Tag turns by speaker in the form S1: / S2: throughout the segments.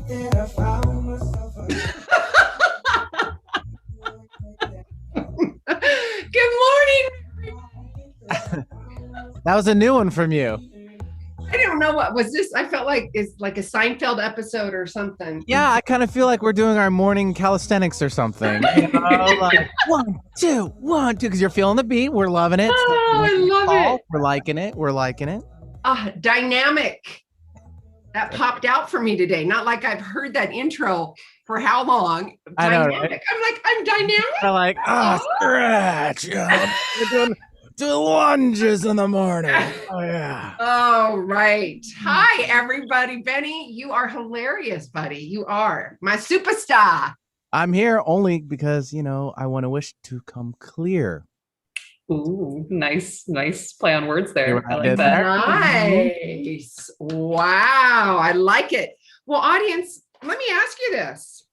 S1: Good morning.
S2: That was a new one from you.
S1: I don't know what was this. I felt like it's like a Seinfeld episode or something.
S2: Yeah, I kind of feel like we're doing our morning calisthenics or something. You know, like 1, 2, 1, 2, because you're feeling the beat. We're loving it.
S1: Oh, I love it.
S2: We're liking it. We're liking it.
S1: Dynamic. That popped out for me today. Not like I've heard that intro for how long.
S2: I know,
S1: Dynamic.
S2: right?
S1: I'm like, I'm dynamic.
S2: I'm like, stretch. Yeah. We're doing lunges in the morning. Oh, yeah.
S1: Oh, right. Hi, everybody. Benny, you are hilarious, buddy. You are my superstar.
S2: I'm here only because, I want to wish to come clear.
S3: Ooh, nice play on words there. I like that.
S1: Nice. Wow. I like it. Well, audience, let me ask you this.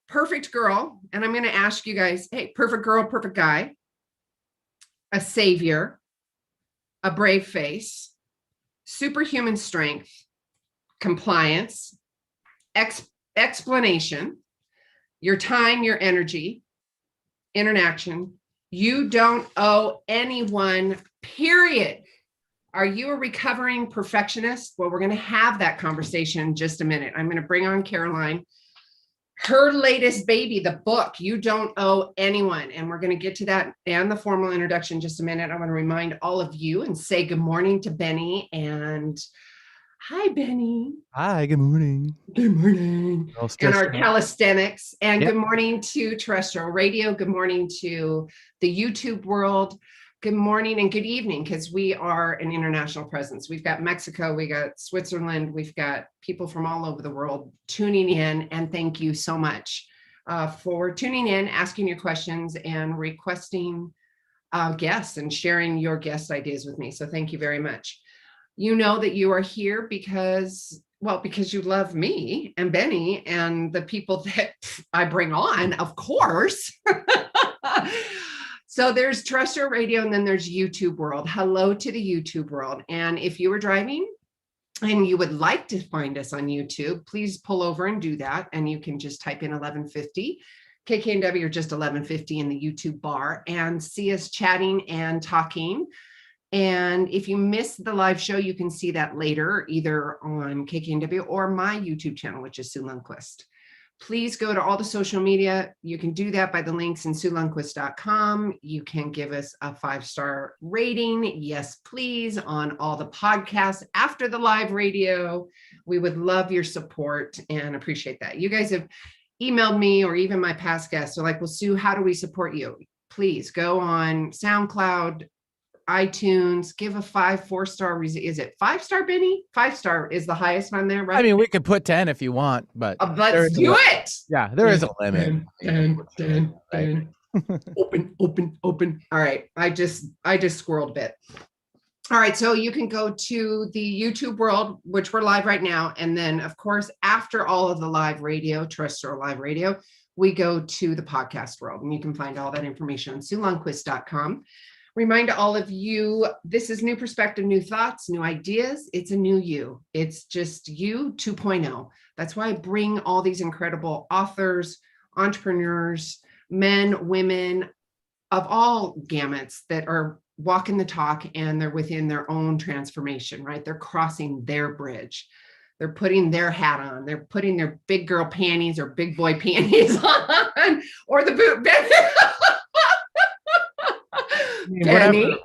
S1: Perfect girl. And I'm going to ask you guys, hey, perfect girl, perfect guy, a savior, a brave face, superhuman strength, compliance, explanation, your time, your energy, interaction. You don't owe anyone, period. Are you a recovering perfectionist? Well, we're going to have that conversation in just a minute. I'm going to bring on Caroline. Her latest baby, the book, You Don't Owe Anyone. And we're going to get to that and the formal introduction in just a minute. I want to remind all of you and say good morning to Benny. And hi, Benny.
S2: Hi, good morning.
S1: Good morning. And our calisthenics. And Good morning to terrestrial radio. Good morning to the YouTube world. Good morning and good evening, because we are an international presence. We've got Mexico, we got Switzerland, we've got people from all over the world tuning in. And thank you so much for tuning in, asking your questions, and requesting guests and sharing your guest ideas with me. So thank you very much. You know that you are here because you love me and Benny and the people that I bring on, of course. So there's terrestrial radio and then there's YouTube world. Hello to the YouTube world. And if you were driving and you would like to find us on YouTube, please pull over and do that. And you can just type in 1150 KKNW or just 1150 in the YouTube bar and see us chatting and talking. And if you missed the live show, you can see that later, either on KKNW or my YouTube channel, which is Sue Lundquist. Please go to all the social media. You can do that by the links in SueLundquist.com. You can give us a 5-star rating. Yes, please, on all the podcasts after the live radio. We would love your support and appreciate that. You guys have emailed me, or even my past guests are like, well, Sue, how do we support you? Please go on SoundCloud, iTunes, give a 4-star is it 5-star, Benny? 5-star is the highest on there, right?
S2: I mean, we could put 10 if you want, but
S1: let's do it.
S2: Yeah, there is a limit.
S1: 10. Open. All right. I just squirreled a bit. All right. So you can go to the YouTube world, which we're live right now. And then, of course, after all of the live radio, terrestrial live radio, we go to the podcast world, and you can find all that information on SueLundquist.com. Remind all of you, this is new perspective, new thoughts, new ideas. It's a new you. It's just you 2.0. That's why I bring all these incredible authors, entrepreneurs, men, women of all gamuts that are walking the talk, and they're within their own transformation, right? They're crossing their bridge. They're putting their hat on. They're putting their big girl panties or big boy panties on, or the boot.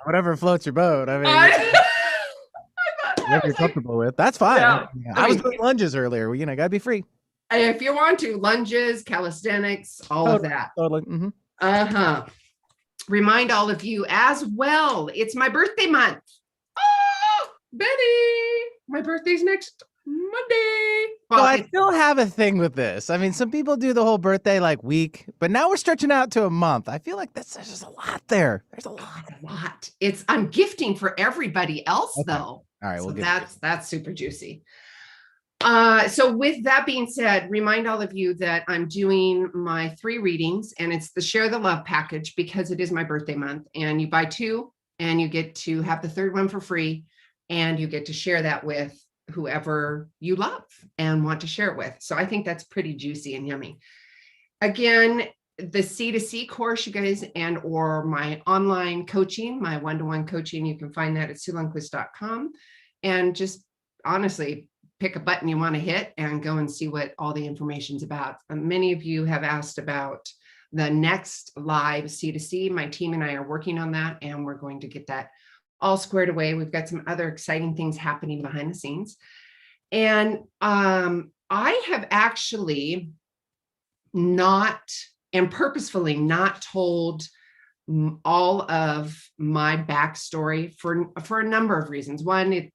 S2: Whatever floats your boat. I mean, whatever you're comfortable with, that's fine.
S1: Yeah.
S2: I was doing lunges earlier. Gotta be free.
S1: If you want to, lunges, calisthenics, all of that.
S2: Totally. Mm-hmm.
S1: Remind all of you as well, it's my birthday month. Oh, Betty, my birthday's next Monday.
S2: Well, I still have a thing with this. I mean, some people do the whole birthday week, but now we're stretching out to a month. I feel like there's just a lot there. There's a lot.
S1: I'm gifting for everybody else, though.
S2: All right,
S1: so that's super juicy. So with that being said, remind all of you that I'm doing my 3 readings, and it's the Share the Love package because it is my birthday month, and you buy 2 and you get to have the 3rd one for free, and you get to share that with whoever you love and want to share it with. So I think that's pretty juicy and yummy. Again, the C2C course, you guys, and or my online coaching, my one-to-one coaching, you can find that at Lundquist.com. And just honestly, pick a button you want to hit and go and see what all the information's about. Many of you have asked about the next live C2C. My team and I are working on that, and we're going to get that all squared away. We've got some other exciting things happening behind the scenes. And I have actually not, and purposefully not, told all of my backstory for a number of reasons. One,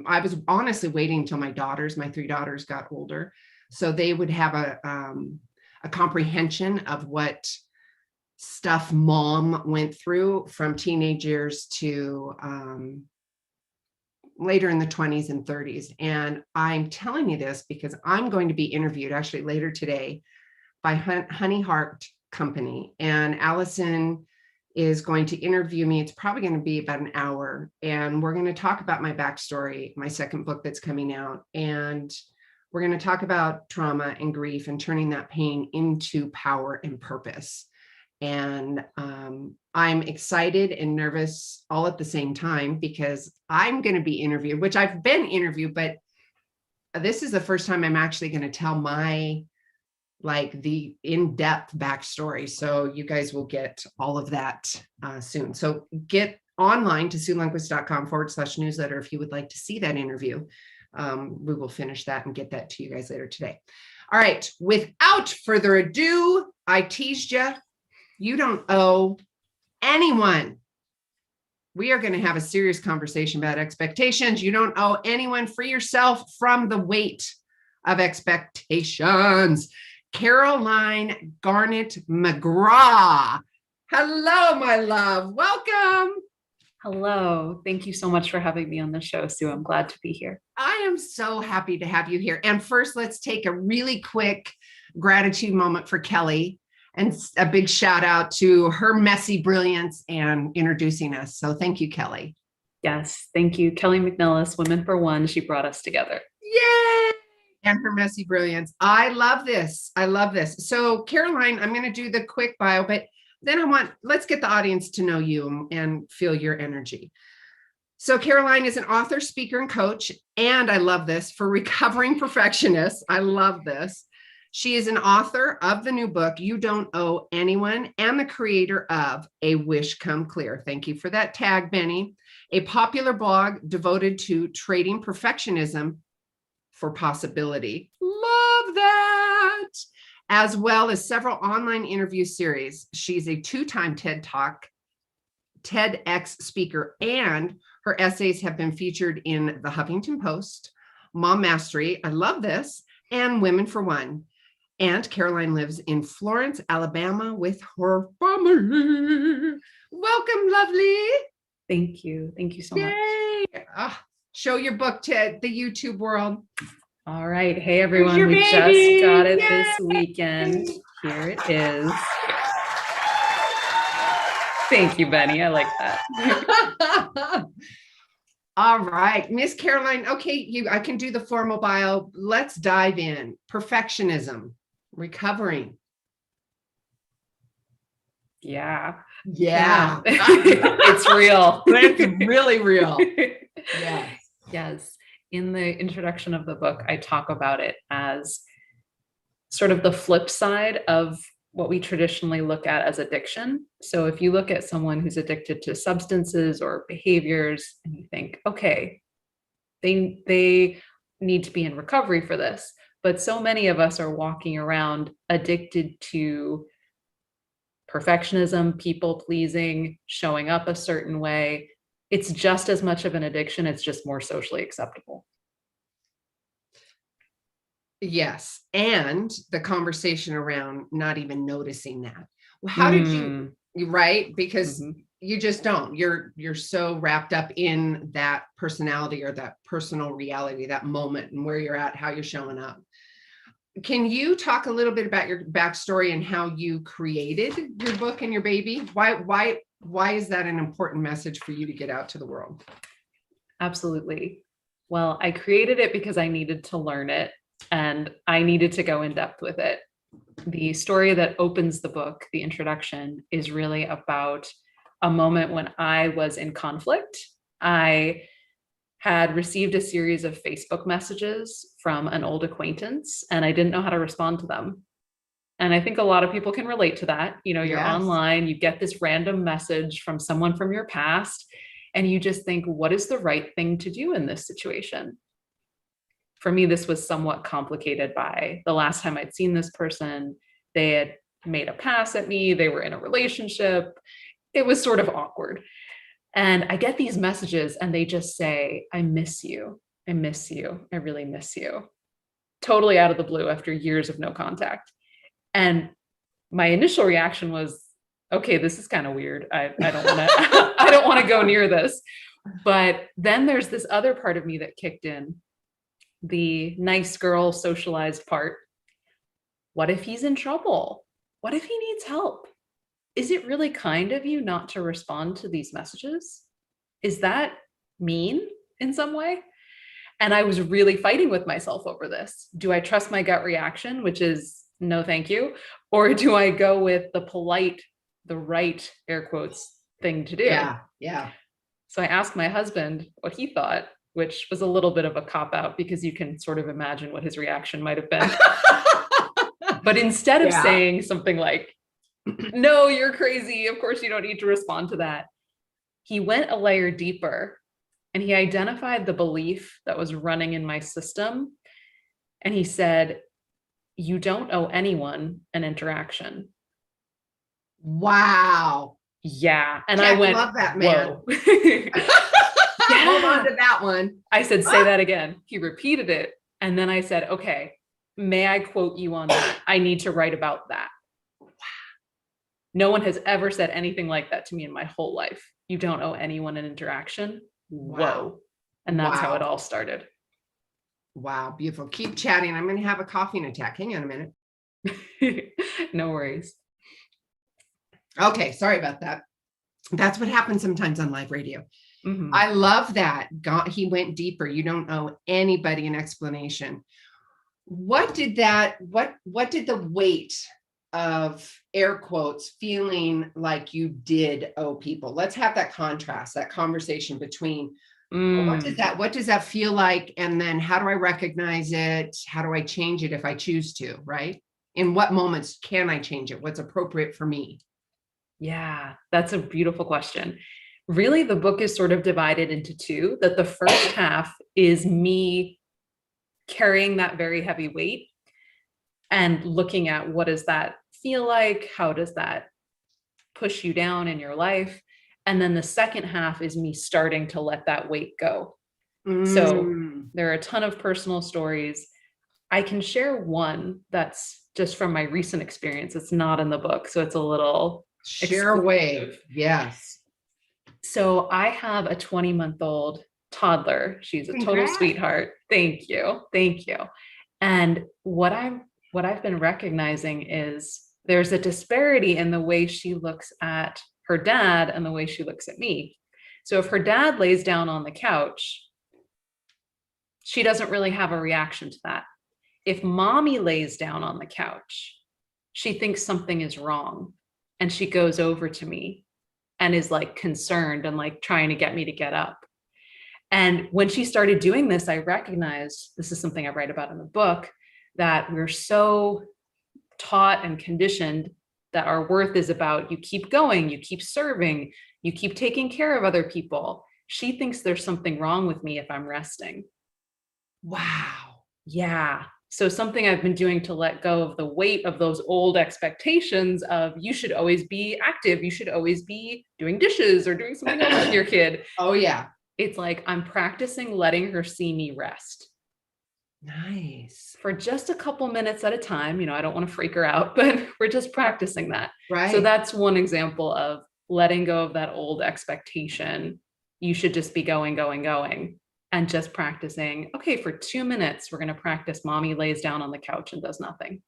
S1: I was honestly waiting until my 3 daughters got older, so they would have a comprehension of what stuff mom went through from teenage years to later in the 20s and 30s. And I'm telling you this because I'm going to be interviewed actually later today by Honey Heart Company, and Allison is going to interview me. It's probably going to be about an hour, and we're going to talk about my backstory, my second book that's coming out, and we're going to talk about trauma and grief and turning that pain into power and purpose. And I'm excited and nervous all at the same time because I'm going to be interviewed, which I've been interviewed, but this is the first time I'm actually going to tell my the in-depth backstory. So you guys will get all of that soon. So get online to SueLundquist.com/newsletter if you would like to see that interview. We will finish that and get that to you guys later today. All right. Without further ado, I teased you. You don't owe anyone. We are going to have a serious conversation about expectations. You don't owe anyone. Free yourself from the weight of expectations. Caroline Garnet McGraw. Hello, my love. Welcome.
S3: Hello. Thank you so much for having me on the show, Sue. I'm glad to be here.
S1: I am so happy to have you here. And first, let's take a really quick gratitude moment for Kelly and a big shout out to her messy brilliance and introducing us. So thank you, Kelly.
S3: Yes. Thank you. Kelly McNellis, Women for One. She brought us together.
S1: Yay! And her messy brilliance. I love this. I love this. So Caroline, I'm going to do the quick bio, but then let's get the audience to know you and feel your energy. So Caroline is an author, speaker, and coach. And I love this, for recovering perfectionists. I love this. She is an author of the new book, You Don't Owe Anyone, and the creator of A Wish Come Clear. Thank you for that tag, Benny. A popular blog devoted to trading perfectionism for possibility. Love that. As well as several online interview series. She's a 2-time TEDx speaker, and her essays have been featured in the Huffington Post, Mom Mastery, I love this, and Women for One. And Caroline lives in Florence, Alabama with her family. Welcome, lovely.
S3: Thank you. Thank you so much.
S1: Show your book to the YouTube world.
S3: All right. Hey, everyone. We just got it this weekend. Here it is. Thank you, Benny. I like that.
S1: All right, Miss Caroline. Okay, I can do the formal bio. Let's dive in. Perfectionism, recovering.
S3: Yeah.
S1: It's
S3: real.
S1: It's really real. Yes.
S3: Yes. In the introduction of the book, I talk about it as sort of the flip side of what we traditionally look at as addiction. So if you look at someone who's addicted to substances or behaviors and you think, okay, they need to be in recovery for this. But so many of us are walking around addicted to perfectionism, people pleasing, showing up a certain way. It's just as much of an addiction. It's just more socially acceptable.
S1: Yes. And the conversation around not even noticing that. Well, how did you, right? Because you just don't, you're so wrapped up in that personality or that personal reality, that moment and where you're at, how you're showing up. Can you talk a little bit about your backstory and how you created your book and your baby? Why is that an important message for you to get out to the world?
S3: Absolutely. Well, I created it because I needed to learn it and I needed to go in depth with it. The story that opens the book, the introduction, is really about a moment when I was in conflict. I had received a series of Facebook messages from an old acquaintance, and I didn't know how to respond to them. And I think a lot of people can relate to that. You know, you're
S1: Yes.
S3: online, you get this random message from someone from your past, and you just think, what is the right thing to do in this situation? For me, this was somewhat complicated by the last time I'd seen this person. They had made a pass at me, they were in a relationship. It was sort of awkward. And I get these messages and they just say, I miss you. I miss you. I really miss you. Totally out of the blue after years of no contact. And my initial reaction was, okay, this is kind of weird. I don't want to, I don't want to go near this. But then there's this other part of me that kicked in, the nice girl socialized part. What if he's in trouble? What if he needs help? Is it really kind of you not to respond to these messages? Is that mean in some way? And I was really fighting with myself over this. Do I trust my gut reaction, which is no, thank you? Or do I go with the polite, the right, air quotes, thing to do?
S1: Yeah.
S3: So I asked my husband what he thought, which was a little bit of a cop-out because you can sort of imagine what his reaction might have been. But instead of saying something like, no, you're crazy, of course you don't need to respond to that, he went a layer deeper and he identified the belief that was running in my system. And he said, you don't owe anyone an interaction.
S1: Wow.
S3: Yeah. And
S1: I
S3: I went,
S1: love that, man. Hold on to that one.
S3: I said, say that again. He repeated it. And then I said, okay, may I quote you on that? I need to write about that. No one has ever said anything like that to me in my whole life. You don't owe anyone an interaction.
S1: Wow.
S3: Whoa. And that's how it all started.
S1: Wow. Beautiful. Keep chatting. I'm going to have a coughing attack. Hang on a minute.
S3: No worries.
S1: Okay. Sorry about that. That's what happens sometimes on live radio.
S3: Mm-hmm.
S1: I love that. He went deeper. You don't owe anybody an explanation. What did the weight of air quotes feeling like you did owe people? Let's have that contrast, that conversation between what does that feel like? And then how do I recognize it? How do I change it if I choose to, right? In what moments can I change it? What's appropriate for me?
S3: Yeah, that's a beautiful question. Really, the book is sort of divided into two, that the first half is me carrying that very heavy weight and looking at what does that feel like? How does that push you down in your life? And then the second half is me starting to let that weight go. So there are a ton of personal stories. I can share one that's just from my recent experience. It's not in the book, so it's a little
S1: share away. Yes.
S3: So I have a 20-month-old toddler. She's a total sweetheart. Thank you. Thank you. And what I've been recognizing is there's a disparity in the way she looks at her dad and the way she looks at me. So if her dad lays down on the couch, she doesn't really have a reaction to that. If mommy lays down on the couch, she thinks something is wrong and she goes over to me and is like concerned and like trying to get me to get up. And when she started doing this, I recognized, this is something I write about in the book, that we're so taught and conditioned that our worth is about you keep going, you keep serving, you keep taking care of other people. She thinks there's something wrong with me if I'm resting.
S1: Wow.
S3: Yeah. So something I've been doing to let go of the weight of those old expectations of you should always be active, you should always be doing dishes or doing something else with your kid.
S1: Oh yeah.
S3: It's like I'm practicing letting her see me rest.
S1: Nice.
S3: For just a couple minutes at a time. You know, I don't want to freak her out, but we're just practicing that.
S1: Right.
S3: So that's one example of letting go of that old expectation. You should just be going, and just practicing. Okay, for 2 minutes, we're going to practice mommy lays down on the couch and does nothing.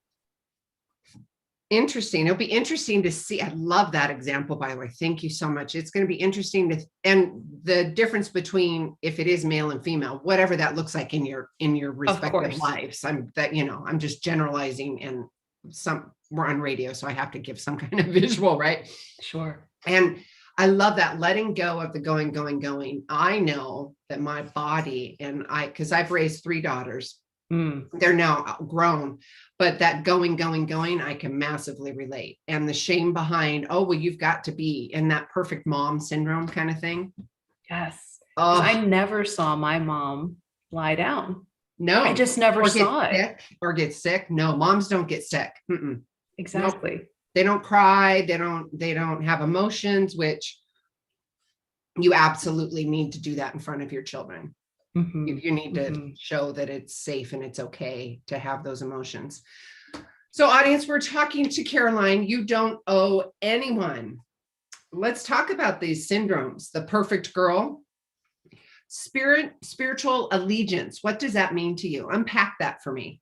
S1: interesting. It'll be interesting to see. I love that example, by the way. Thank you so much. It's going to be interesting to, and the difference between if it is male and female, whatever that looks like in your respective
S3: course.
S1: lives. I'm just generalizing, and we're on radio, so I have to give some kind of visual, right?
S3: Sure.
S1: And I love that, letting go of the going. I know that my body, and because I've raised 3 daughters, they're now grown, but that going, I can massively relate. And the shame behind, oh, well, you've got to be in that perfect mom syndrome kind of thing.
S3: Yes.
S1: Oh,
S3: I never saw my mom lie down.
S1: no,
S3: I just never saw it.
S1: Get sick. No, moms don't get sick. Mm-mm.
S3: Exactly.
S1: Nope. They don't cry. They don't have emotions, which you absolutely need to do that in front of your children. You need to show that it's safe and it's okay to have those emotions. So, audience, we're talking to Caroline. You don't owe anyone. Let's talk about these syndromes. The perfect girl, spiritual allegiance. What does that mean to you? Unpack that for me.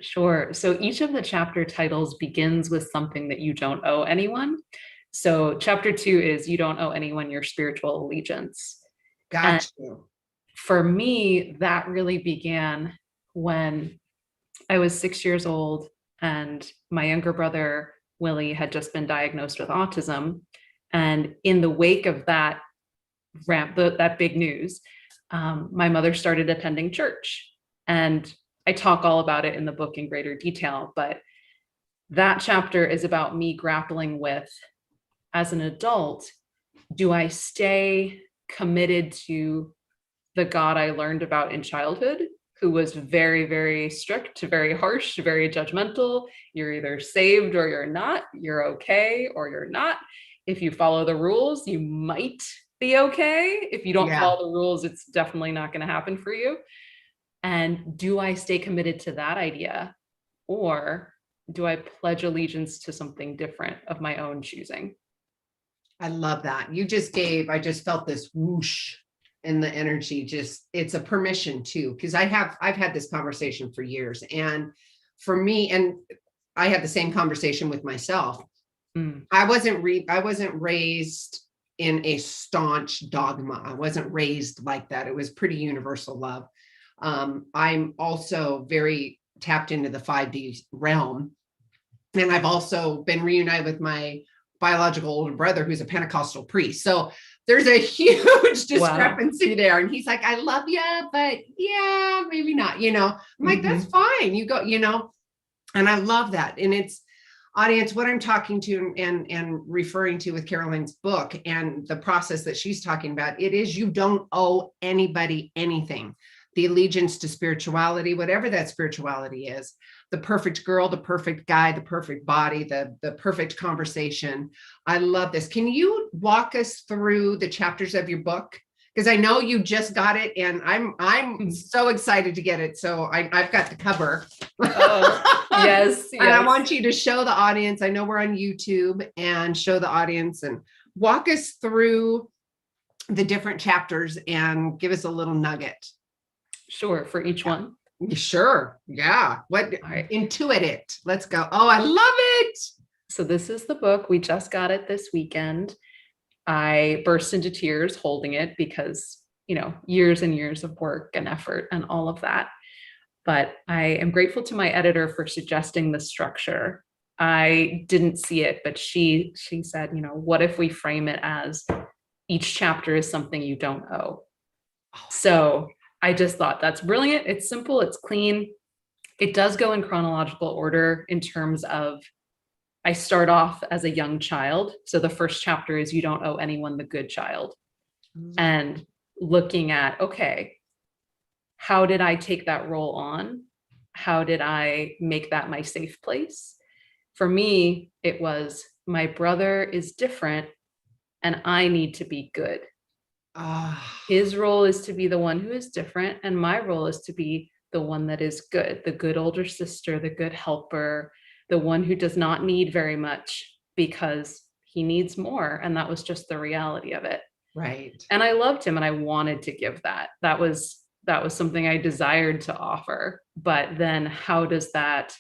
S3: Sure. So each of the chapter titles begins with something that you don't owe anyone. So chapter 2 is you don't owe anyone your spiritual allegiance.
S1: Got you.
S3: For me, that really began when I was 6 years old and my younger brother, Willie, had just been diagnosed with autism. And in the wake of that that big news, my mother started attending church. And I talk all about it in the book in greater detail, but that chapter is about me grappling with, as an adult, do I stay committed to the God I learned about in childhood, who was very, very strict, very harsh, very judgmental? You're either saved or you're not. You're okay or you're not. If you follow the rules, you might be okay. If you don't follow the rules, it's definitely not going to happen for you. And do I stay committed to that idea, or do I pledge allegiance to something different of my own choosing?
S1: I love that. I just felt this whoosh in the energy. It's a permission too, because I've had this conversation for years, and for me, and I had the same conversation with myself. I wasn't raised in a staunch dogma. I wasn't raised like that. It was pretty universal love. I'm also very tapped into the 5D realm. And I've also been reunited with my biological older brother, who's a Pentecostal priest. So there's a huge discrepancy there. And he's like, I love you, but yeah, maybe not, I'm like, that's fine. You go, and I love that. And it's, audience, what I'm talking to and referring to with Caroline's book and the process that she's talking about, it is, you don't owe anybody anything. The allegiance to spirituality, whatever that spirituality is, the perfect girl, the perfect guy, the perfect body, the perfect conversation. I love this. Can you walk us through the chapters of your book? Because I know you just got it, and I'm so excited to get it. So I've got the cover.
S3: Oh, yes.
S1: And I want you to show the audience. I know we're on YouTube, and show the audience and walk us through the different chapters and give us a little nugget.
S3: Sure, for each one.
S1: Sure. Yeah. Intuit it. Let's go. Oh, I love it.
S3: So this is the book. We just got it this weekend. I burst into tears holding it because, years and years of work and effort and all of that. But I am grateful to my editor for suggesting the structure. I didn't see it, but she said, what if we frame it as each chapter is something you don't owe? So I just thought that's brilliant. It's simple. It's clean. It does go in chronological order in terms of, I start off as a young child. So the first chapter is you don't owe anyone the good child. And looking at, okay, how did I take that role on? How did I make that my safe place? For me, it was, my brother is different and I need to be good. His role is to be the one who is different, and my role is to be the one that is good, the good older sister, the good helper, the one who does not need very much because he needs more. And that was just the reality of it.
S1: Right.
S3: And I loved him and I wanted to give that. That was something I desired to offer. But then how does that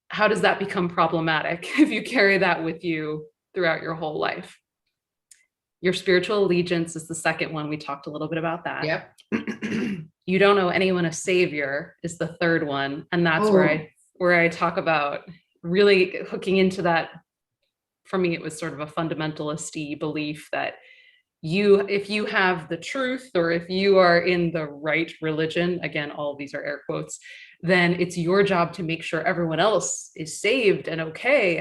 S3: how does that become problematic if you carry that with you throughout your whole life? Your spiritual allegiance is the second one. We talked a little bit about that.
S1: Yep.
S3: You don't owe anyone a savior is the third one. And that's where I talk about really hooking into that. For me, it was sort of a fundamentalist-y belief that if you have the truth, or if you are in the right religion, again, all of these are air quotes, then it's your job to make sure everyone else is saved and okay.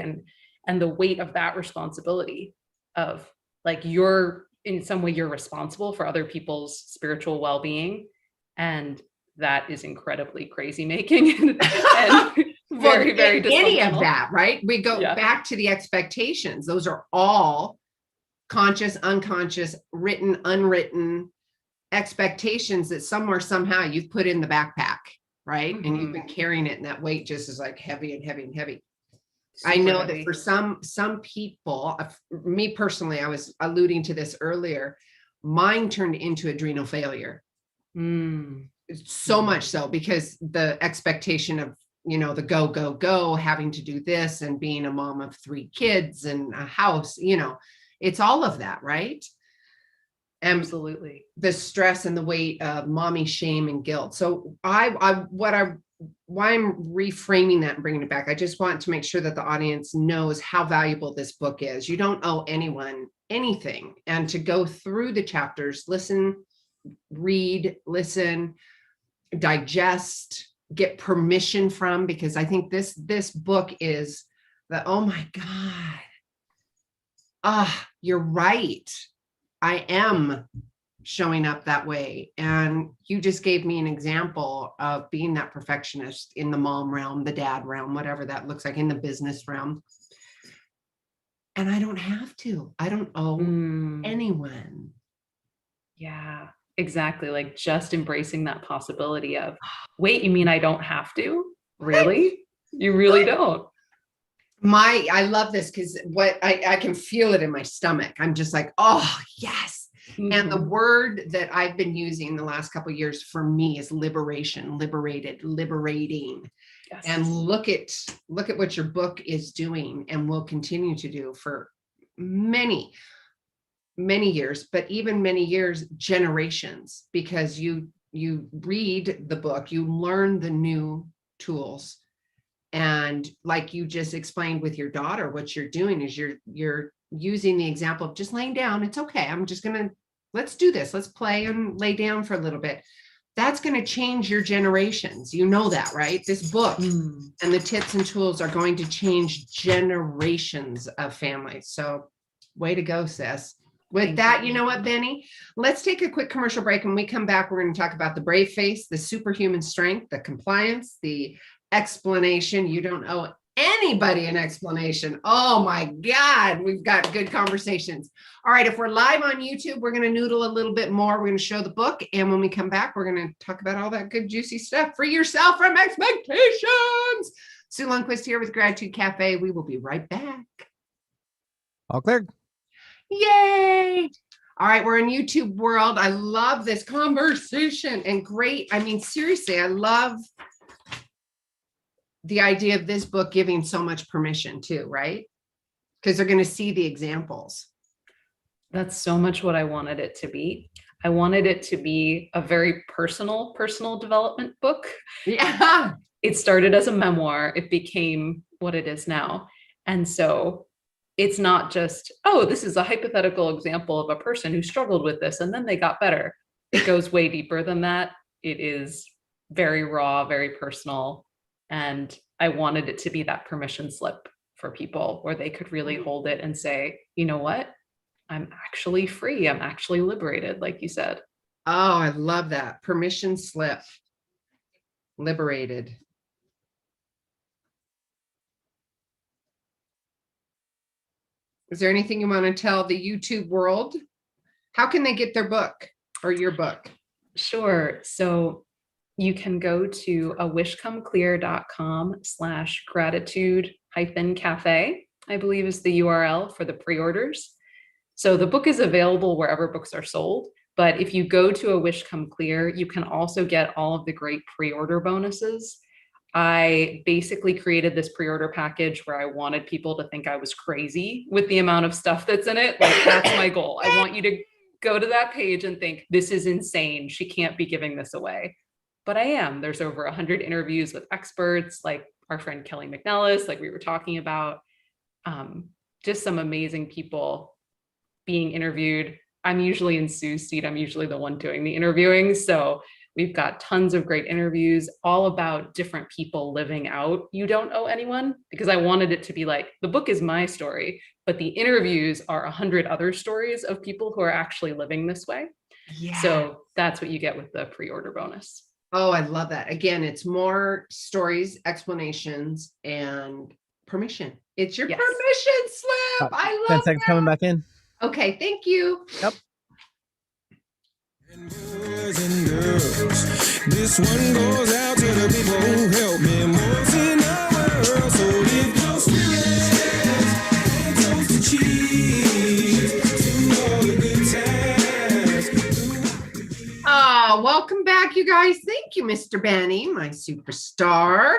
S3: And the weight of that responsibility of like, in some way, you're responsible for other people's spiritual well-being. And that is incredibly crazy making and very, very dysfunctional.
S1: Any of that, right? We go back to the expectations. Those are all conscious, unconscious, written, unwritten expectations that somewhere, somehow you've put in the backpack, right? Mm-hmm. And you've been carrying it, and that weight just is like heavy and heavy and heavy. Super I know heavy. That for some people, me personally, I was alluding to this earlier, mine turned into adrenal failure. So much so because the expectation of, the go, having to do this and being a mom of 3 kids and a house, it's all of that, right?
S3: Absolutely.
S1: The stress and the weight of mommy shame and guilt. So why I'm reframing that and bringing it back, I just want to make sure that the audience knows how valuable this book is. You don't owe anyone anything. And to go through the chapters, listen, read, listen, digest, get permission from, because I think this book is oh my God, you're right. I am showing up that way. And you just gave me an example of being that perfectionist in the mom realm, the dad realm, whatever that looks like, in the business realm. And I don't have to. I don't owe anyone.
S3: Yeah, exactly. Like just embracing that possibility of, wait, you mean I don't have to? Really? You really don't.
S1: I love this because I can feel it in my stomach. I'm just like, oh, yes. Mm-hmm. And the word that I've been using the last couple of years for me is liberation, liberated, liberating. Yes. And look at what your book is doing and will continue to do for many, many years, but even many years, generations, because you read the book, you learn the new tools. And like you just explained with your daughter, what you're doing is you're using the example of just laying down. It's okay. Let's do this. Let's play and lay down for a little bit. That's going to change your generations. You know that, right? This book and the tips and tools are going to change generations of families. So way to go, sis. With that, you know what, Benny? Let's take a quick commercial break. When we come back, we're going to talk about the brave face, the superhuman strength, the compliance, the explanation. You don't owe anybody an explanation. Oh my God, we've got good conversations. All right, if we're live on YouTube, we're going to noodle a little bit more. We're going to show the book. And when we come back, we're going to talk about all that good, juicy stuff. Free yourself from expectations. Sue Lundquist here with Gratitude Cafe. We will be right back.
S2: All cleared.
S1: Yay. All right, we're in YouTube world. I love this conversation and great. I mean, seriously, I love the idea of this book giving so much permission too, right? Because they're going to see the examples.
S3: That's so much what I wanted it to be. I wanted it to be a very personal development book.
S1: Yeah.
S3: It started as a memoir. It became what it is now. And so it's not just, oh, this is a hypothetical example of a person who struggled with this and then they got better. It goes way deeper than that. It is very raw, very personal. And I wanted it to be that permission slip for people where they could really hold it and say, you know what? I'm actually free. I'm actually liberated, like you said.
S1: Oh, I love that. Permission slip. Liberated. Is there anything you want to tell the YouTube world? How can they get their book or your book?
S3: Sure. So you can go to awishcomeclear.com/gratitude-cafe, I believe is the URL for the pre-orders. So the book is available wherever books are sold. But if you go to A Wish Come Clear, you can also get all of the great pre-order bonuses. I basically created this pre-order package where I wanted people to think I was crazy with the amount of stuff that's in it. Like, that's my goal. I want you to go to that page and think, this is insane. She can't be giving this away. But I am. There's over 100 interviews with experts, like our friend Kelly McNellis, like we were talking about. Just some amazing people being interviewed. I'm usually in Sue's seat. I'm usually the one doing the interviewing. So we've got tons of great interviews, all about different people living out You Don't Owe Anyone, because I wanted it to be like, the book is my story, but the interviews are 100 other stories of people who are actually living this way.
S1: Yeah.
S3: So that's what you get with the pre-order bonus.
S1: Oh, I love that. Again, it's more stories, explanations, and permission. It's your permission slip. I love
S2: 10 seconds
S1: that.
S2: coming back in.
S1: Okay, thank you.
S2: Yep.
S4: And girls, this one goes out to the people who help me most in the world. So lift your spirits and toast to cheese to all the good times.
S1: Oh, welcome back, you guys. Thank you, Mr. Benny, my superstar.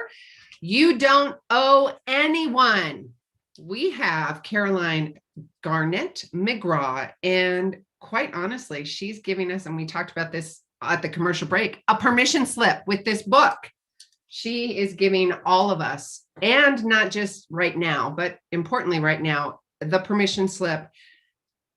S1: You Don't Owe Anyone. We have Caroline Garnet McGraw, and quite honestly, she's giving us, and we talked about this at the commercial break, a permission slip with this book. She is giving all of us, and not just right now, but importantly right now, the permission slip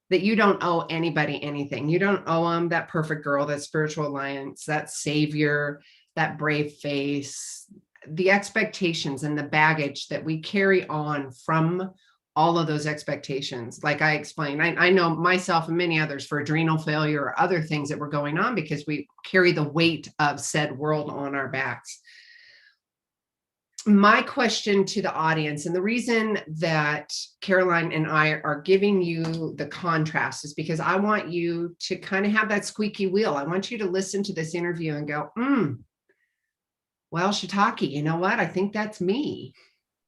S1: that you don't owe anybody anything. You don't owe them that perfect girl, that spiritual alliance, that savior, that brave face, the expectations and the baggage that we carry on from all of those expectations. Like I explained, I know myself and many others for adrenal failure or other things that were going on because we carry the weight of said world on our backs. My question to the audience, and the reason that Caroline and I are giving you the contrast, is because I want you to kind of have that squeaky wheel. I want you to listen to this interview and go, well, Shiitake, you know what? I think that's me.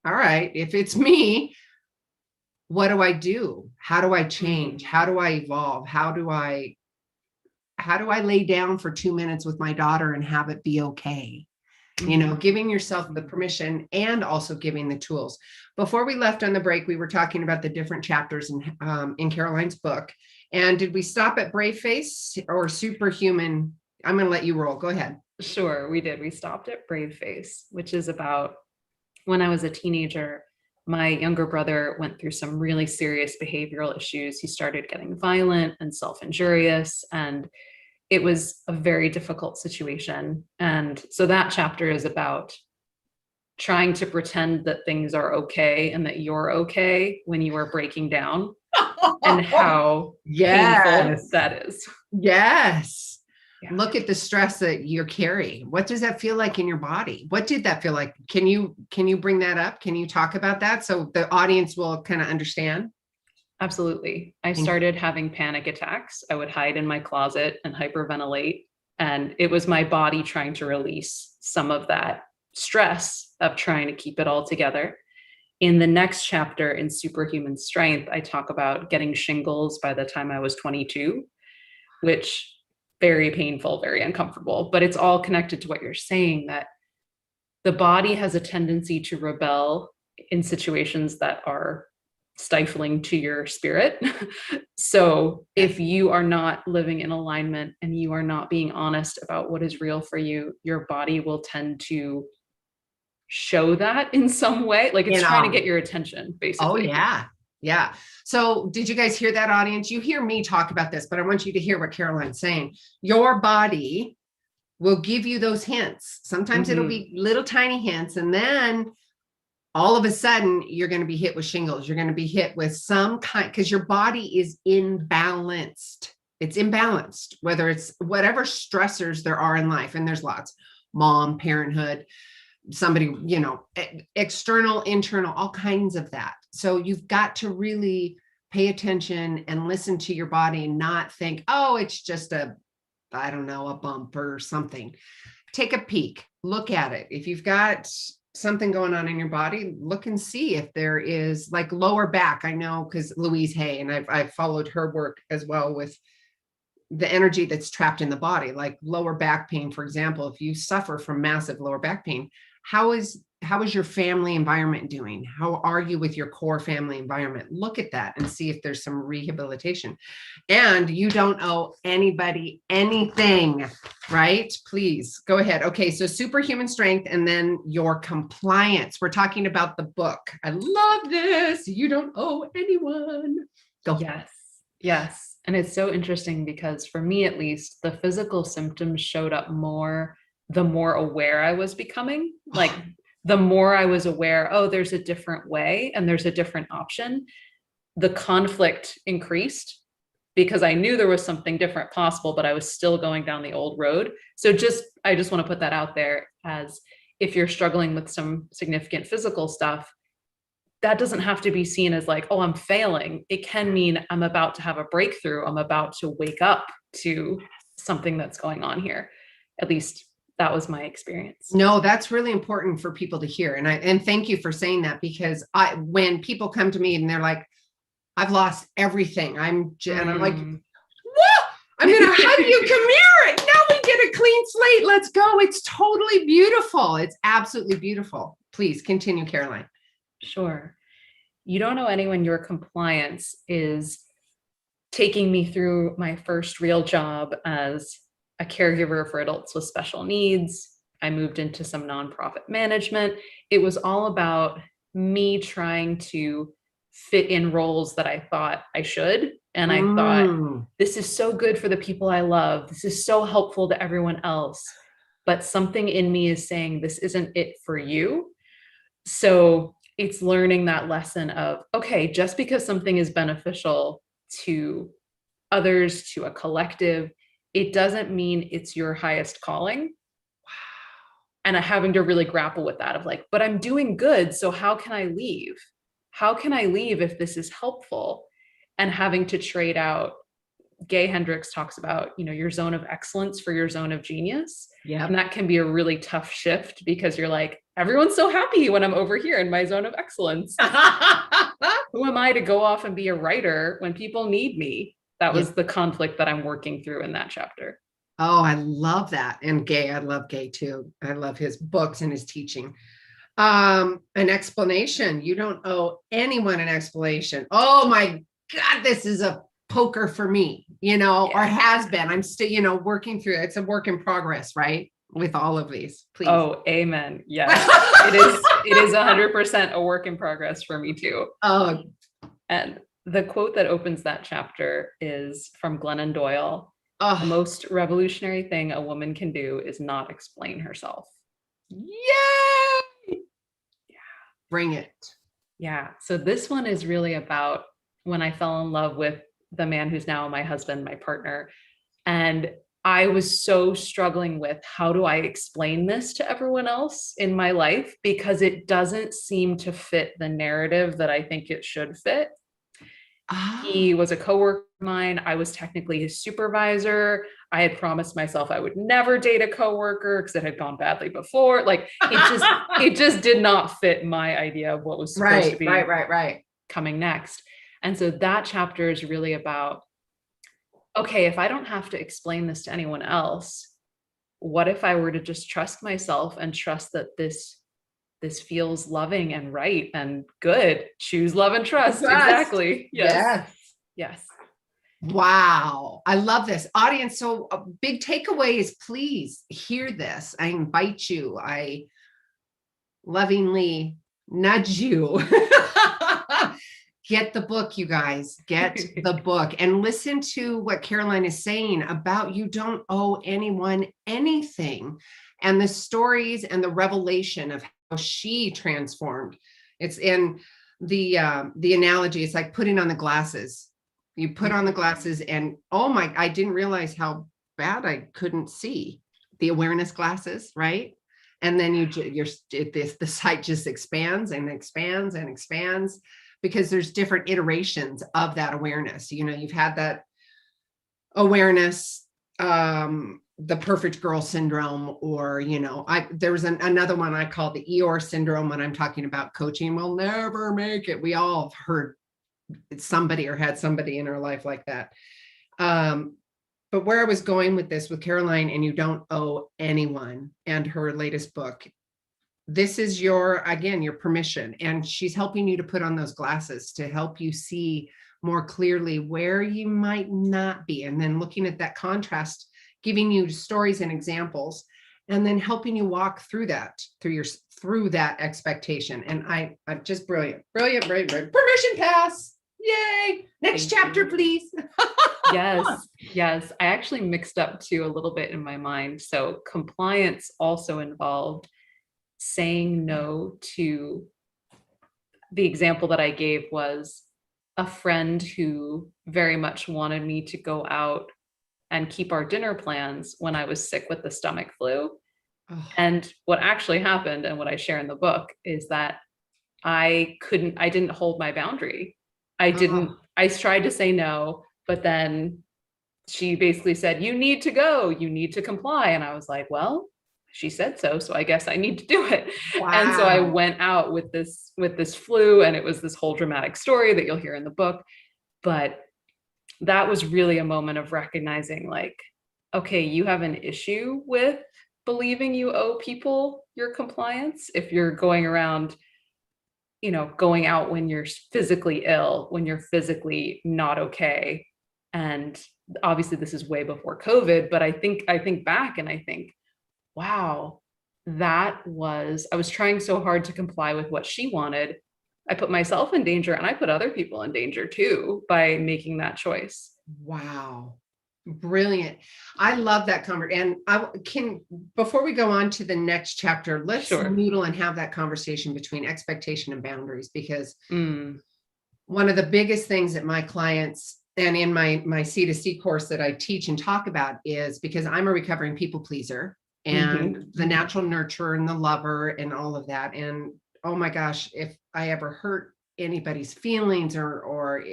S1: All right, if it's me, what do I do? How do I change? How do I evolve? How do I lay down for 2 minutes with my daughter and have it be okay? You know, giving yourself the permission and also giving the tools. Before we left on the break, we were talking about the different chapters in Caroline's book. And did we stop at Brave Face or Superhuman? I'm going to let you roll. Go ahead.
S3: Sure, we did. We stopped at Brave Face, which is about when I was a teenager, my younger brother went through some really serious behavioral issues. He started getting violent and self-injurious, and it was a very difficult situation. And so that chapter is about trying to pretend that things are okay and that you're okay when you are breaking down, and how painful that is.
S1: Yes.
S3: Yeah.
S1: Look at the stress that you're carrying. What does that feel like in your body? What did that feel like? Can you bring that up? Can you talk about that so the audience will kind of understand?
S3: Absolutely. I started having panic attacks. I would hide in my closet and hyperventilate. And it was my body trying to release some of that stress of trying to keep it all together. In the next chapter, in Superhuman Strength, I talk about getting shingles by the time I was 22, which very painful, very uncomfortable, but it's all connected to what you're saying, that the body has a tendency to rebel in situations that are stifling to your spirit. So if you are not living in alignment and you are not being honest about what is real for you, your body will tend to show that in some way. Like it's trying to get your attention, basically.
S1: Oh, yeah. Yeah. So did you guys hear that, audience? You hear me talk about this, but I want you to hear what Caroline's saying. Your body will give you those hints. Sometimes it'll be little tiny hints, and then all of a sudden you're going to be hit with shingles. You're going to be hit with some kind, because your body is imbalanced. It's imbalanced, whether it's whatever stressors there are in life. And there's lots: mom, parenthood, somebody, you know, external, internal, all kinds of that. So you've got to really pay attention and listen to your body and not think, oh, it's just a bump or something. Take a peek, look at it. If you've got something going on in your body, look and see if there is, like, lower back. I know, because Louise Hay, and I've followed her work as well with the energy that's trapped in the body, like lower back pain, for example. If you suffer from massive lower back pain, How is your family environment doing? How are you with your core family environment? Look at that and see if there's some rehabilitation. And you don't owe anybody anything, right? Please go ahead. Okay, so superhuman strength and then your compliance. We're talking about the book. I love this. You don't owe anyone. Go.
S3: Yes. Yes. And it's so interesting because for me, at least, the physical symptoms showed up more the more aware I was becoming. Like the more I was aware, oh, there's a different way and there's a different option, the conflict increased because I knew there was something different possible, but I was still going down the old road. So I just want to put that out there as if you're struggling with some significant physical stuff, that doesn't have to be seen as like, oh, I'm failing. It can mean I'm about to have a breakthrough. I'm about to wake up to something that's going on here. At least that was my experience.
S1: No, that's really important for people to hear. And thank you for saying that, because when people come to me and they're like, I've lost everything. And I'm like, what? I'm going to hug you. Come here. Now we get a clean slate. Let's go. It's totally beautiful. It's absolutely beautiful. Please continue, Caroline.
S3: Sure. You don't know anyone. Your compliance is taking me through my first real job as a caregiver for adults with special needs. I moved into some nonprofit management. It was all about me trying to fit in roles that I thought I should. And I thought, this is so good for the people I love. This is so helpful to everyone else. But something in me is saying, this isn't it for you. So it's learning that lesson of, okay, just because something is beneficial to others, to a collective, it doesn't mean it's your highest calling. Wow. And having to really grapple with that of like, but I'm doing good. So how can I leave? How can I leave if this is helpful? And having to trade out, Gay Hendricks talks about, your zone of excellence for your zone of genius. Yeah. And that can be a really tough shift because you're like, everyone's so happy when I'm over here in my zone of excellence. Who am I to go off and be a writer when people need me? That was the conflict that I'm working through in that chapter.
S1: Oh, I love that. And Gay, I love Gay too. I love his books and his teaching. An explanation. You don't owe anyone an explanation. Oh my God, this is a poker for me, or has been. I'm still, working through it. It's a work in progress, right? With all of these, please.
S3: Oh, amen. Yes. It is 100% a work in progress for me too.
S1: Oh,
S3: and the quote that opens that chapter is from Glennon Doyle. The most revolutionary thing a woman can do is not explain herself.
S1: Yay!
S3: Yeah.
S1: Bring it.
S3: Yeah. So this one is really about when I fell in love with the man who's now my husband, my partner. And I was so struggling with, how do I explain this to everyone else in my life? Because it doesn't seem to fit the narrative that I think it should fit. He was a coworker of mine. I was technically his supervisor. I had promised myself I would never date a coworker because it had gone badly before. Like it just did not fit my idea of what was supposed to be coming next. And so that chapter is really about, okay, if I don't have to explain this to anyone else, what if I were to just trust myself and trust that this feels loving and right and good? Choose love and trust. Exactly. Yes.
S1: Wow. I love this. Audience, so a big takeaway is, please hear this. I invite you. I lovingly nudge you. Get the book, you guys. Get the book and listen to what Caroline is saying about you don't owe anyone anything, and the stories and the revelation of how she transformed. It's in the analogy. It's like putting on the glasses. You put on the glasses and I didn't realize how bad I couldn't see. The awareness glasses, right? And then the sight just expands and expands and expands, because there's different iterations of that awareness. You've had that awareness, the perfect girl syndrome, or, there was another one I call the Eeyore syndrome when I'm talking about coaching. We'll never make it. We all have heard somebody or had somebody in our life like that. But where I was going with this with Caroline and you don't owe anyone, and her latest book, this is your, again, your permission. And she's helping you to put on those glasses to help you see more clearly where you might not be. And then looking at that contrast, giving you stories and examples, and then helping you walk through that, through that expectation. And I just brilliant. Permission pass. Yay. Next chapter, please.
S3: Yes. I actually mixed up two a little bit in my mind. So compliance also involved saying no to, the example that I gave was a friend who very much wanted me to go out and keep our dinner plans when I was sick with the stomach flu.
S1: Oh.
S3: And what actually happened, and what I share in the book, is that I didn't hold my boundary. I tried to say no, but then she basically said, you need to go, you need to comply. And I was like, well, she said so I guess I need to do it.
S1: Wow.
S3: And so I went out with this flu, and it was this whole dramatic story that you'll hear in the book. But that was really a moment of recognizing, like, okay, you have an issue with believing you owe people your compliance if you're going around, going out when you're physically ill, when you're physically not okay. And obviously this is way before COVID, but I think back and I think, wow, I was trying so hard to comply with what she wanted. I put myself in danger, and I put other people in danger too by making that choice.
S1: Wow. Brilliant. I love that conversation. And before we go on to the next chapter, let's noodle and have that conversation between expectation and boundaries, because one of the biggest things that my clients, and in my C2C course that I teach and talk about, is because I'm a recovering people pleaser and the natural nurturer and the lover and all of that. And oh my gosh, if I ever hurt anybody's feelings or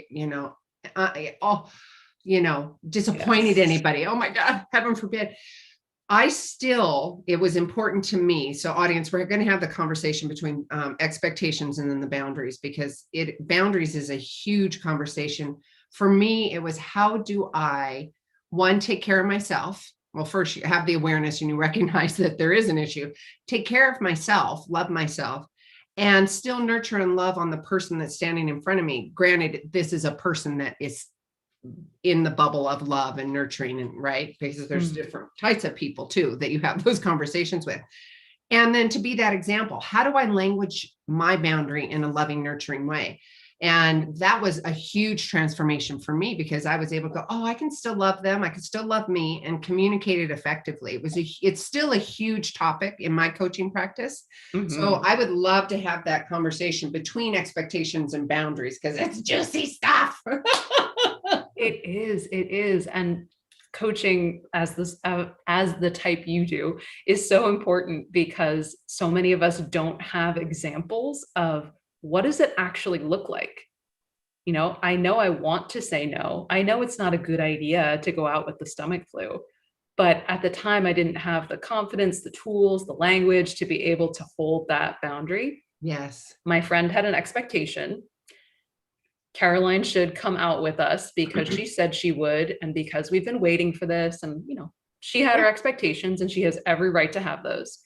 S1: disappointed anybody, oh my God, heaven forbid. It was important to me. So audience, we're going to have the conversation between expectations and then the boundaries, because boundaries is a huge conversation. For me, it was, how do I, one, take care of myself? Well, first you have the awareness and you recognize that there is an issue. Take care of myself, love myself, and still nurture and love on the person that's standing in front of me. Granted, this is a person that is in the bubble of love and nurturing, and right, because there's different types of people too that you have those conversations with. And then to be that example, how do I language my boundary in a loving, nurturing way? And that was a huge transformation for me, because I was able to go, oh, I can still love them, I can still love me, and communicate it effectively. It's still a huge topic in my coaching practice. So I would love to have that conversation between expectations and boundaries, because it's juicy stuff.
S3: It is. And coaching as the type you do is so important, because so many of us don't have examples of what does it actually look like. I know I want to say no. I know it's not a good idea to go out with the stomach flu, but at the time I didn't have the confidence, the tools, the language to be able to hold that boundary.
S1: Yes.
S3: My friend had an expectation. Caroline should come out with us because she said she would, and because we've been waiting for this, and she had her expectations and she has every right to have those.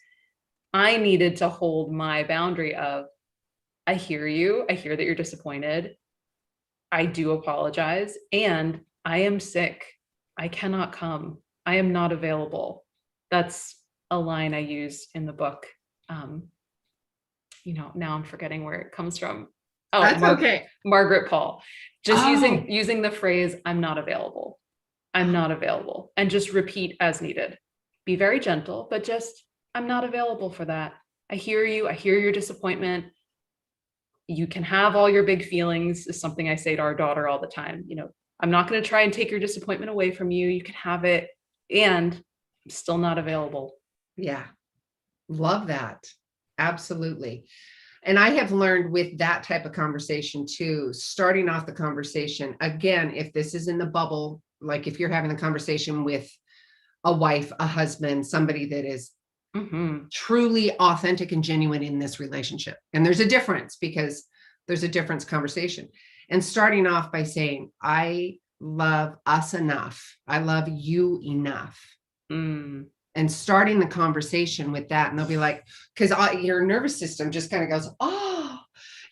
S3: I needed to hold my boundary of, I hear you, I hear that you're disappointed, I do apologize, and I am sick, I cannot come, I am not available. That's a line I use in the book. Now I'm forgetting where it comes from. Oh,
S1: that's okay.
S3: Margaret Paul. Just using the phrase, I'm not available. I'm not available. And just repeat as needed. Be very gentle, but just, I'm not available for that. I hear you. I hear your disappointment. You can have all your big feelings, is something I say to our daughter all the time. I'm not going to try and take your disappointment away from you. You can have it. And I'm still not available.
S1: Yeah. Love that. Absolutely. And I have learned with that type of conversation too, starting off the conversation, again, if this is in the bubble, like if you're having a conversation with a wife, a husband, somebody that is truly authentic and genuine in this relationship. And there's a difference, because there's a difference conversation. And starting off by saying, I love us enough. I love you enough and starting the conversation with that. And they'll be like, because your nervous system just kind of goes, oh,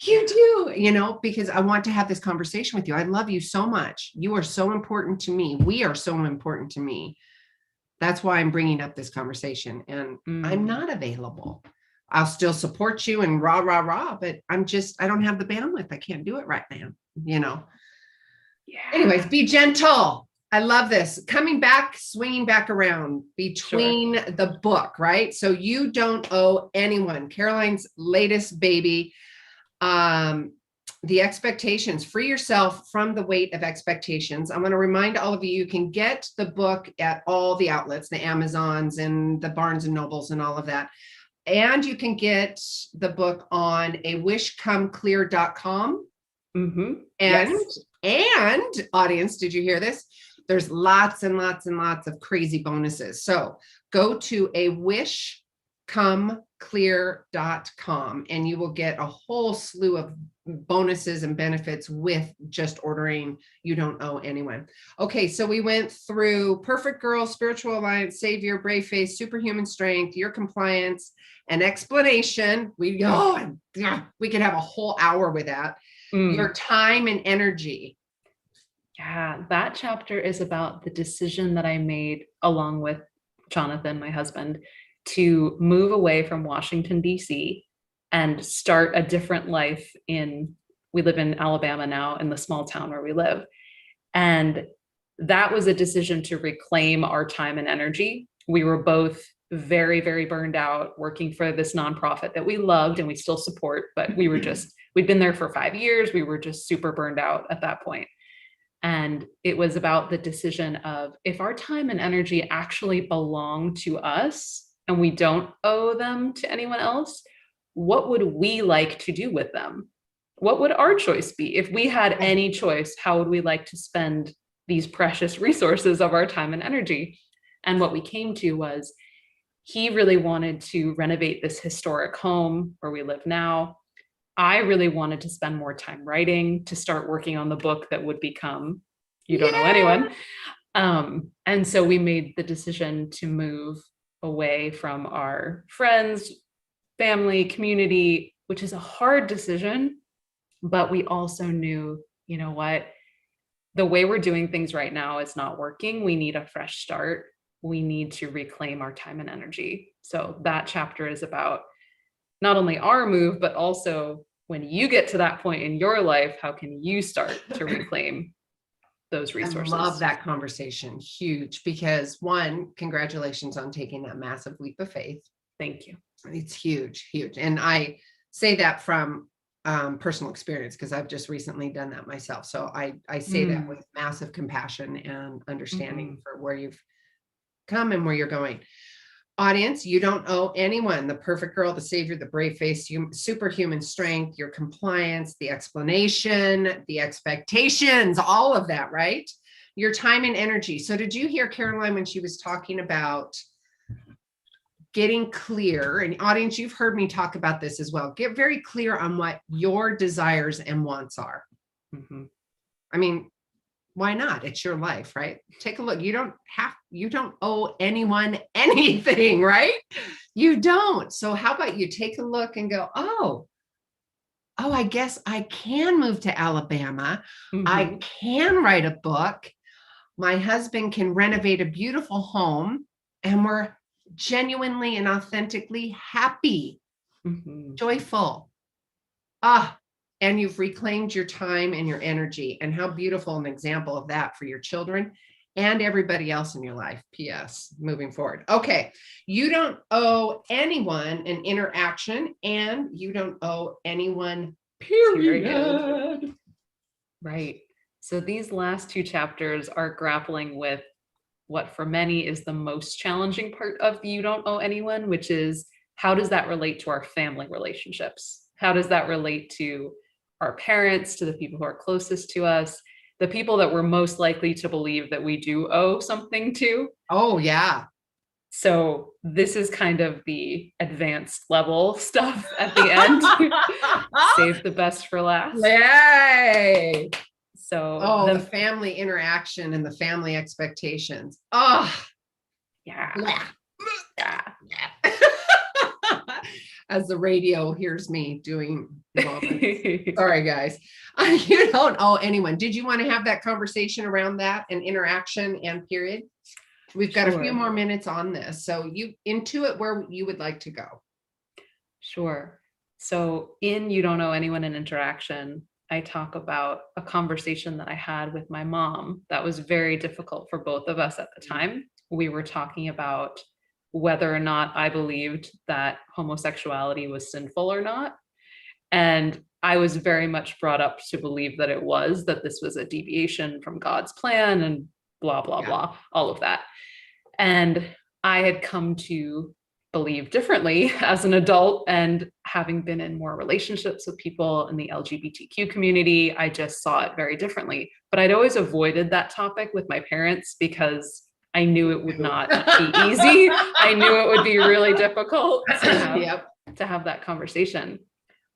S1: you do, because I want to have this conversation with you. I love you so much. You are so important to me. We are so important to me. That's why I'm bringing up this conversation, and I'm not available. I'll still support you and rah, rah, rah, but I don't have the bandwidth. I can't do it right now,
S3: Yeah.
S1: Anyways, be gentle. I love this. Coming back, swinging back around between the book, right? So You Don't Owe Anyone, Caroline's latest baby. The expectations, free yourself from the weight of expectations. I'm going to remind all of you, you can get the book at all the outlets, the Amazons and the Barnes and Nobles and all of that. And you can get the book on awishcomeclear.com. And audience, did you hear this? There's lots and lots and lots of crazy bonuses. So go to awishcomeclear.com and you will get a whole slew of bonuses and benefits with just ordering You Don't Owe Anyone. Okay, so we went through Perfect Girl, Spiritual Alliance, Savior, Brave Face, Superhuman Strength, Your Compliance, and Explanation. We could have a whole hour with that. Your Time and Energy.
S3: Yeah, that chapter is about the decision that I made along with Jonathan, my husband, to move away from Washington, D.C. and start a different life we live in Alabama now, in the small town where we live. And that was a decision to reclaim our time and energy. We were both very, very burned out working for this nonprofit that we loved and we still support, but we'd been there for 5 years. We were just super burned out at that point. And it was about the decision of, if our time and energy actually belong to us and we don't owe them to anyone else, what would we like to do with them? What would our choice be? If we had any choice, how would we like to spend these precious resources of our time and energy? And what we came to was, he really wanted to renovate this historic home where we live now. I really wanted to spend more time writing, to start working on the book that would become You Don't Owe Anyone. And so we made the decision to move away from our friends, family, community, which is a hard decision. But we also knew, you know what, the way we're doing things right now is not working. We need a fresh start. We need to reclaim our time and energy. So that chapter is about not only our move, but also when you get to that point in your life, how can you start to reclaim those resources?
S1: I love that conversation. Huge. Because one, congratulations on taking that massive leap of faith.
S3: Thank you.
S1: It's huge, huge. And I say that from personal experience, because I've just recently done that myself. So I say that with massive compassion and understanding for where you've come and where you're going. Audience, You Don't Owe Anyone, the Perfect Girl, the Savior, the Brave Face, Superhuman Strength, Your Compliance, the Explanation, the Expectations, all of that, right? Your Time and Energy. So did you hear Caroline when she was talking about getting clear? And audience, you've heard me talk about this as well. Get very clear on what your desires and wants are. I mean, why not? It's your life, right? Take a look. You don't owe anyone anything, right? You don't. So how about you take a look and go, oh, I guess I can move to Alabama. I can write a book. My husband can renovate a beautiful home, and we're genuinely and authentically happy, joyful. And you've reclaimed your time and your energy. And how beautiful an example of that for your children and everybody else in your life. P.S. Moving forward. Okay. You don't owe anyone an interaction, and you don't owe anyone, period.
S3: Right. So these last two chapters are grappling with what for many is the most challenging part of You Don't Owe Anyone, which is, how does that relate to our family relationships? How does that relate to our parents, to the people who are closest to us, the people that we're most likely to believe that we do owe something to?
S1: Oh, yeah.
S3: So this is kind of the advanced level stuff at the end. Save the best for last.
S1: Yay.
S3: So
S1: the family interaction and the family expectations. Oh,
S3: yeah. Yeah.
S1: As the radio hears me doing vomits. Sorry, guys. You don't owe anyone. Did you want to have that conversation around that and interaction and period? We've got a few
S3: Sure.
S1: more minutes on this. So you intuit where you would like to go.
S3: Sure. So in You Don't Know Anyone in Interaction, I talk about a conversation that I had with my mom that was very difficult for both of us at the time. We were talking about whether or not I believed that homosexuality was sinful or not. And I was very much brought up to believe that it was, that this was a deviation from God's plan and blah, blah, blah, all of that. And I had come to believe differently as an adult, and having been in more relationships with people in the LGBTQ community, I just saw it very differently. But I'd always avoided that topic with my parents because I knew it would not be easy. I knew it would be really difficult to have that conversation.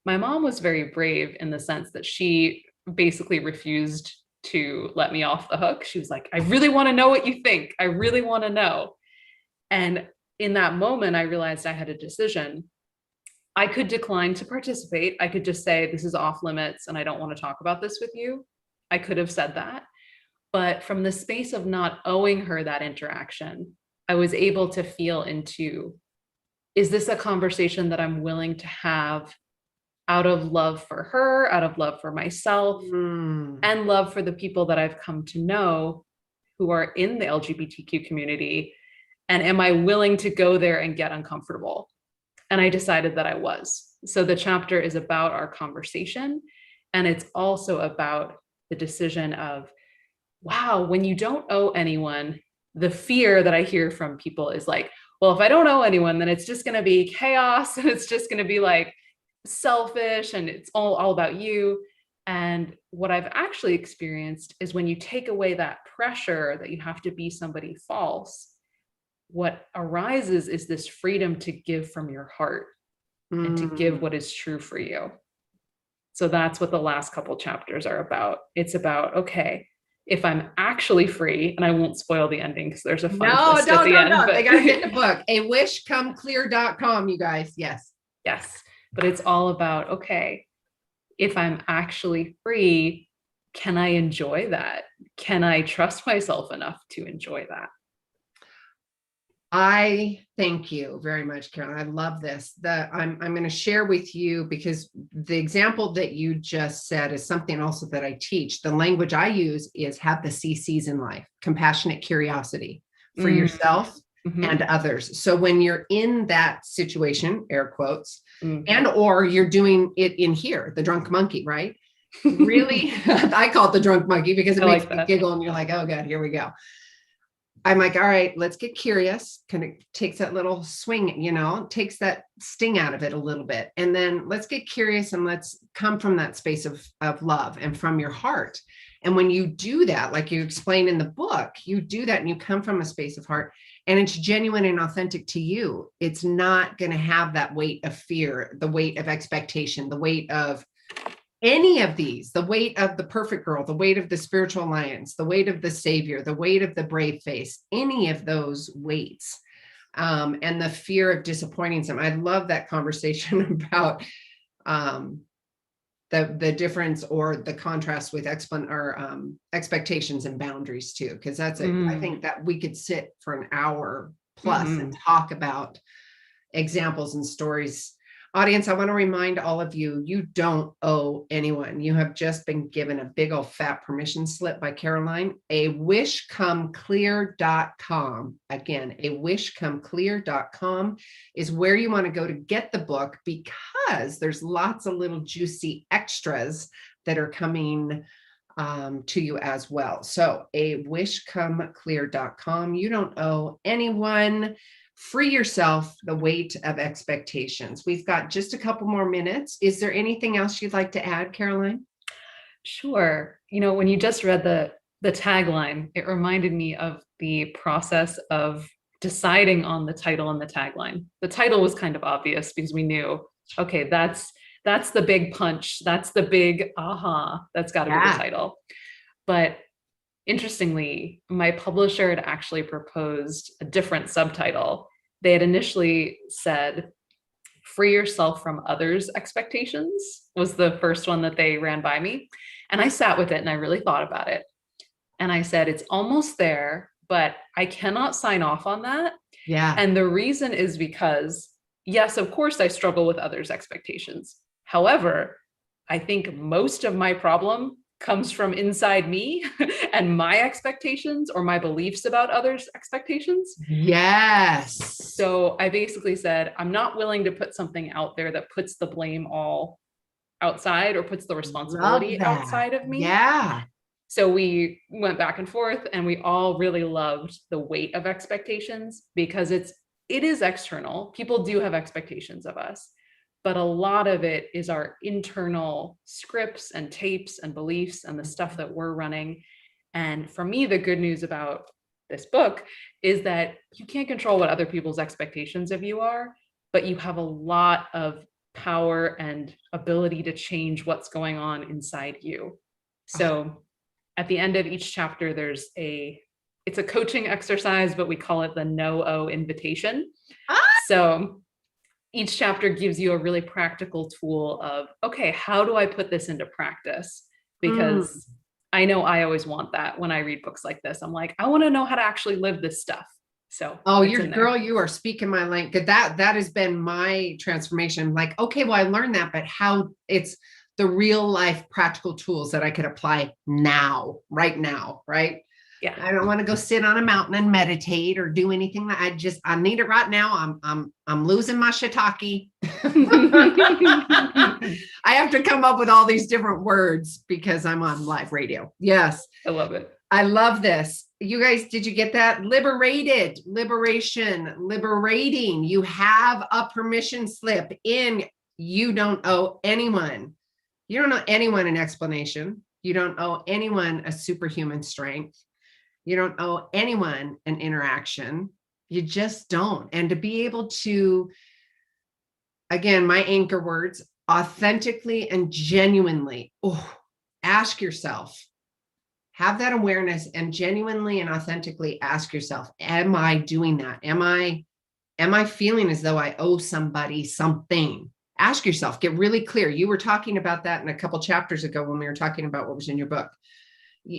S3: My mom was very brave in the sense that she basically refused to let me off the hook. She was like, I really want to know what you think. I really want to know. And in that moment, I realized I had a decision. I could decline to participate. I could just say, this is off limits and I don't want to talk about this with you. I could have said that. But from the space of not owing her that interaction, I was able to feel into, is this a conversation that I'm willing to have out of love for her, out of love for myself, and love for the people that I've come to know who are in the LGBTQ community? And am I willing to go there and get uncomfortable? And I decided that I was. So the chapter is about our conversation. And it's also about the decision of, wow, when you don't owe anyone, the fear that I hear from people is like, well, if I don't owe anyone, then it's just going to be chaos. And it's just going to be like selfish and it's all about you. And what I've actually experienced is when you take away that pressure that you have to be somebody false, what arises is this freedom to give from your heart and to give what is true for you. So that's what the last couple chapters are about. It's about, okay, if I'm actually free, and I won't spoil the ending because there's a fun twist at the end.
S1: No.
S3: But
S1: They got to get the book. awishcomeclear.com, you guys. Yes.
S3: Yes. But it's all about, okay, if I'm actually free, can I enjoy that? Can I trust myself enough to enjoy that?
S1: I thank you very much, Carolyn. I love this. I'm going to share with you, because the example that you just said is something also that I teach. The language I use is have the CCs in life: compassionate curiosity for yourself and others. So when you're in that situation, air quotes, and or you're doing it in here, the drunk monkey, right? Really, I call it the drunk monkey because it makes me giggle and you're like, oh God, here we go. I'm like, all right, let's get curious. Kind of takes that little swing, takes that sting out of it a little bit. And then let's get curious and let's come from that space of love and from your heart. And when you do that, like you explain in the book, you do that and you come from a space of heart and it's genuine and authentic to you. It's not going to have that weight of fear, the weight of expectation, the weight of any of these, the weight of the perfect girl, the weight of the spiritual alliance, the weight of the savior, the weight of the brave face, any of those weights, and the fear of disappointing some. I love that conversation about the difference or the contrast with expectations and boundaries too, because that's I think that we could sit for an hour plus and talk about examples and stories. Audience, I want to remind all of you, you don't owe anyone. You have just been given a big old fat permission slip by Caroline. awishcomeclear.com. Again, awishcomeclear.com is where you want to go to get the book, because there's lots of little juicy extras that are coming to you as well. So awishcomeclear.com. You don't owe anyone. Free yourself the weight of expectations. We've got just a couple more minutes. Is there anything else you'd like to add, Caroline?
S3: Sure. When you just read the tagline, it reminded me of the process of deciding on the title and the tagline. The title was kind of obvious because we knew, okay, that's the big punch. That's the big aha. That's got to be the title. But interestingly, my publisher had actually proposed a different subtitle. they had initially said, free yourself from others' expectations was the first one that they ran by me. And I sat with it and I really thought about it. And I said, it's almost there, but I cannot sign off on that.
S1: Yeah.
S3: And the reason is because, yes, of course, I struggle with others' expectations. However, I think most of my problem comes from inside me and my expectations or my beliefs about others' expectations.
S1: Yes.
S3: So I basically said, I'm not willing to put something out there that puts the blame all outside or puts the responsibility outside of me.
S1: Yeah.
S3: So we went back and forth and we all really loved the weight of expectations because it is external. People do have expectations of us, but a lot of it is our internal scripts and tapes and beliefs and the stuff that we're running. And for me, the good news about this book is that you can't control what other people's expectations of you are, but you have a lot of power and ability to change what's going on inside you. So at the end of each chapter, it's a coaching exercise, but we call it the no-o invitation. So each chapter gives you a really practical tool of, okay, how do I put this into practice? Because I know I always want that when I read books like this. I'm like, I want to know how to actually live this stuff. So
S1: you are speaking my language. That has been my transformation. Like, okay, well, I learned that, but how it's the real life practical tools that I could apply right now, right?
S3: Yeah.
S1: I don't want to go sit on a mountain and meditate or do anything that I need it right now. I'm losing my shiitake. I have to come up with all these different words because I'm on live radio. Yes.
S3: I love it.
S1: I love this. You guys, did you get that? Liberated, liberation, liberating. You have a permission slip in. You don't owe anyone. You don't owe anyone an explanation. You don't owe anyone a superhuman strength. You don't owe anyone an interaction. You just don't. And to be able to, again, my anchor words, authentically and genuinely, ask yourself, have that awareness and genuinely and authentically ask yourself, am I doing that? Am I feeling as though I owe somebody something? Ask yourself, get really clear. You were talking about that in a couple chapters ago when we were talking about what was in your book.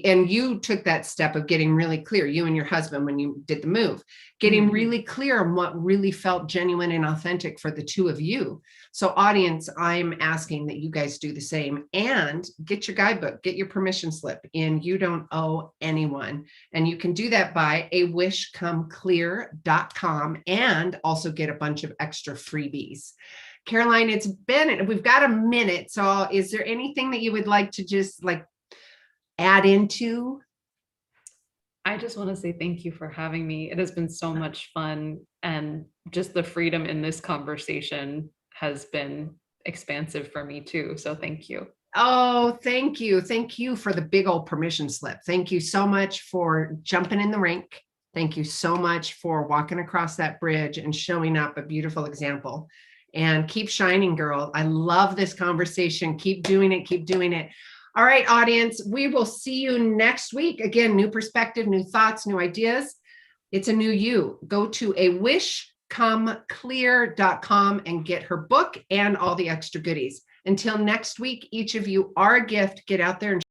S1: And you took that step of getting really clear, you and your husband, when you did the move, getting really clear on what really felt genuine and authentic for the two of you. So audience, I'm asking that you guys do the same and get your guidebook, get your permission slip in. You don't owe anyone. And you can do that by awishcomeclear.com and also get a bunch of extra freebies. Caroline, we've got a minute. So is there anything that you would like to just add into?
S3: I just want to say thank you for having me. It has been so much fun, and just the freedom in this conversation has been expansive for me too. So thank you.
S1: Oh, thank you. Thank you for the big old permission slip. Thank you so much for jumping in the rink. Thank you so much for walking across that bridge and showing up a beautiful example. And keep shining, girl. I love this conversation. Keep doing it. Keep doing it. All right, audience, we will see you next week. Again, new perspective, new thoughts, new ideas. It's a new you. Go to awishcomeclear.com and get her book and all the extra goodies. Until next week, each of you are a gift. Get out there and